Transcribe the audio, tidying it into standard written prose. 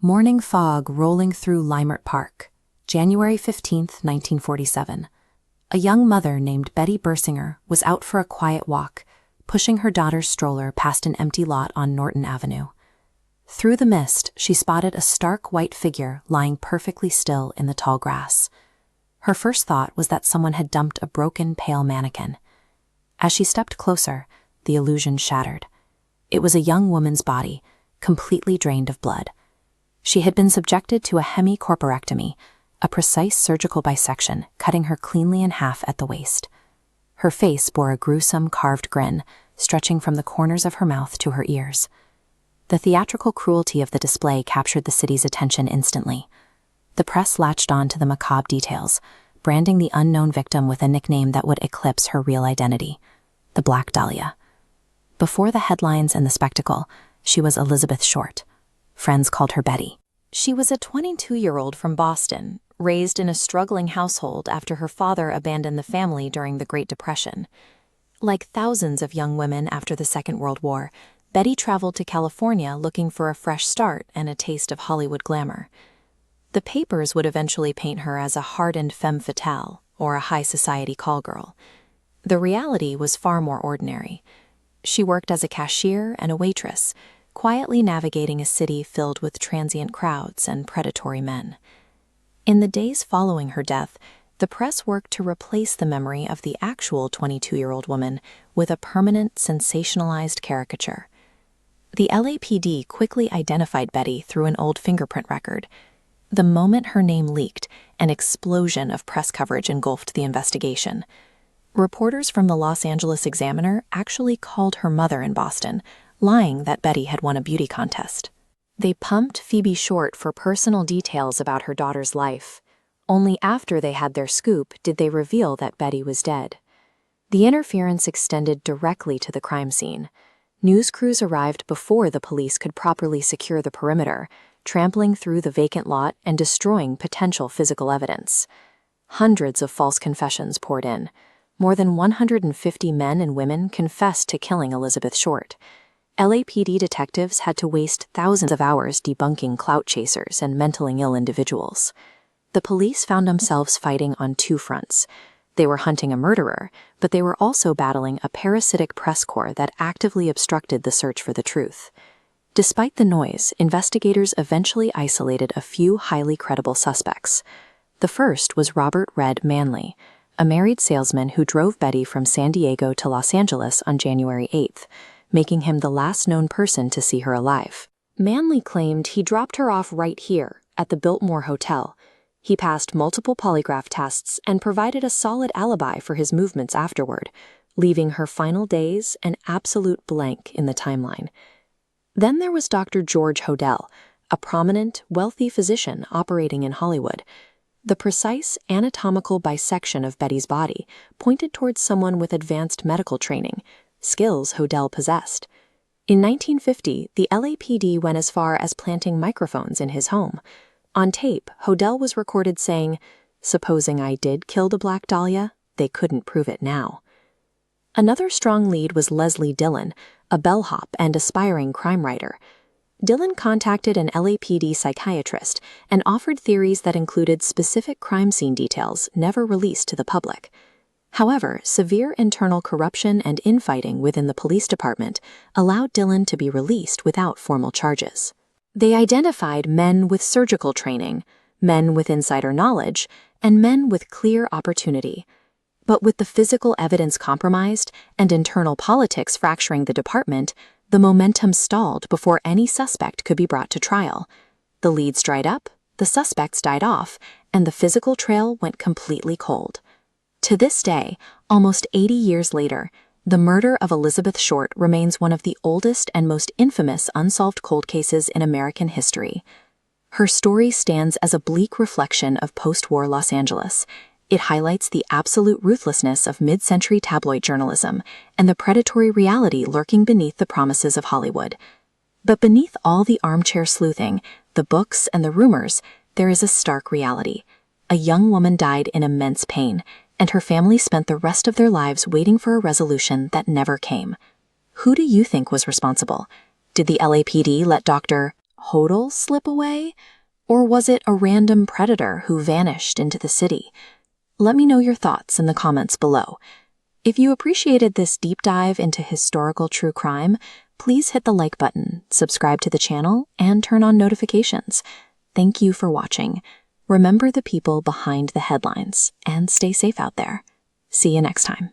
Morning fog rolling through Leimert Park, January 15, 1947. A young mother named Betty Bersinger was out for a quiet walk, pushing her daughter's stroller past an empty lot on Norton Avenue. Through the mist, she spotted a stark white figure lying perfectly still in the tall grass. Her first thought was that someone had dumped a broken, pale mannequin. As she stepped closer, the illusion shattered. It was a young woman's body, completely drained of blood. She had been subjected to a hemicorporectomy, a precise surgical bisection cutting her cleanly in half at the waist. Her face bore a gruesome carved grin, stretching from the corners of her mouth to her ears. The theatrical cruelty of the display captured the city's attention instantly. The press latched on to the macabre details, branding the unknown victim with a nickname that would eclipse her real identity, the Black Dahlia. Before the headlines and the spectacle, she was Elizabeth Short. Friends called her Betty. She was a 22-year-old from Boston, raised in a struggling household after her father abandoned the family during the Great Depression. Like thousands of young women after the Second World War, Betty traveled to California looking for a fresh start and a taste of Hollywood glamour. The papers would eventually paint her as a hardened femme fatale or a high society call girl. The reality was far more ordinary. She worked as a cashier and a waitress, quietly navigating a city filled with transient crowds and predatory men. In the days following her death, the press worked to replace the memory of the actual 22-year-old woman with a permanent, sensationalized caricature. The LAPD quickly identified Betty through an old fingerprint record. The moment her name leaked, an explosion of press coverage engulfed the investigation. Reporters from the Los Angeles Examiner actually called her mother in Boston, lying that Betty had won a beauty contest. They pumped Phoebe Short for personal details about her daughter's life. Only after they had their scoop did they reveal that Betty was dead. The interference extended directly to the crime scene. News crews arrived before the police could properly secure the perimeter, trampling through the vacant lot and destroying potential physical evidence. Hundreds of false confessions poured in. More than 150 men and women confessed to killing Elizabeth Short. LAPD detectives had to waste thousands of hours debunking clout chasers and mentally ill individuals. The police found themselves fighting on two fronts. They were hunting a murderer, but they were also battling a parasitic press corps that actively obstructed the search for the truth. Despite the noise, investigators eventually isolated a few highly credible suspects. The first was Robert "Red" Manley, a married salesman who drove Betty from San Diego to Los Angeles on January 8th, making him the last known person to see her alive. Manley claimed he dropped her off right here, at the Biltmore Hotel. He passed multiple polygraph tests and provided a solid alibi for his movements afterward, leaving her final days an absolute blank in the timeline. Then there was Dr. George Hodel, a prominent, wealthy physician operating in Hollywood. The precise anatomical bisection of Betty's body pointed towards someone with advanced medical training, skills Hodel possessed. In 1950, the LAPD went as far as planting microphones in his home. On tape, Hodel was recorded saying, "Supposing I did kill the Black Dahlia, they couldn't prove it now." Another strong lead was Leslie Dillon, a bellhop and aspiring crime writer. Dillon contacted an LAPD psychiatrist and offered theories that included specific crime scene details never released to the public. However, severe internal corruption and infighting within the police department allowed Dillon to be released without formal charges. They identified men with surgical training, men with insider knowledge, and men with clear opportunity. But with the physical evidence compromised and internal politics fracturing the department, the momentum stalled before any suspect could be brought to trial. The leads dried up, the suspects died off, and the physical trail went completely cold. To this day, almost 80 years later, the murder of Elizabeth Short remains one of the oldest and most infamous unsolved cold cases in American history. Her story stands as a bleak reflection of post-war Los Angeles. It highlights the absolute ruthlessness of mid-century tabloid journalism and the predatory reality lurking beneath the promises of Hollywood. But beneath all the armchair sleuthing, the books, and the rumors, there is a stark reality. A young woman died in immense pain, and her family spent the rest of their lives waiting for a resolution that never came. Who do you think was responsible? Did the LAPD let Dr. Hodel slip away? Or was it a random predator who vanished into the city? Let me know your thoughts in the comments below. If you appreciated this deep dive into historical true crime, please hit the like button, subscribe to the channel, and turn on notifications. Thank you for watching. Remember the people behind the headlines, and stay safe out there. See you next time.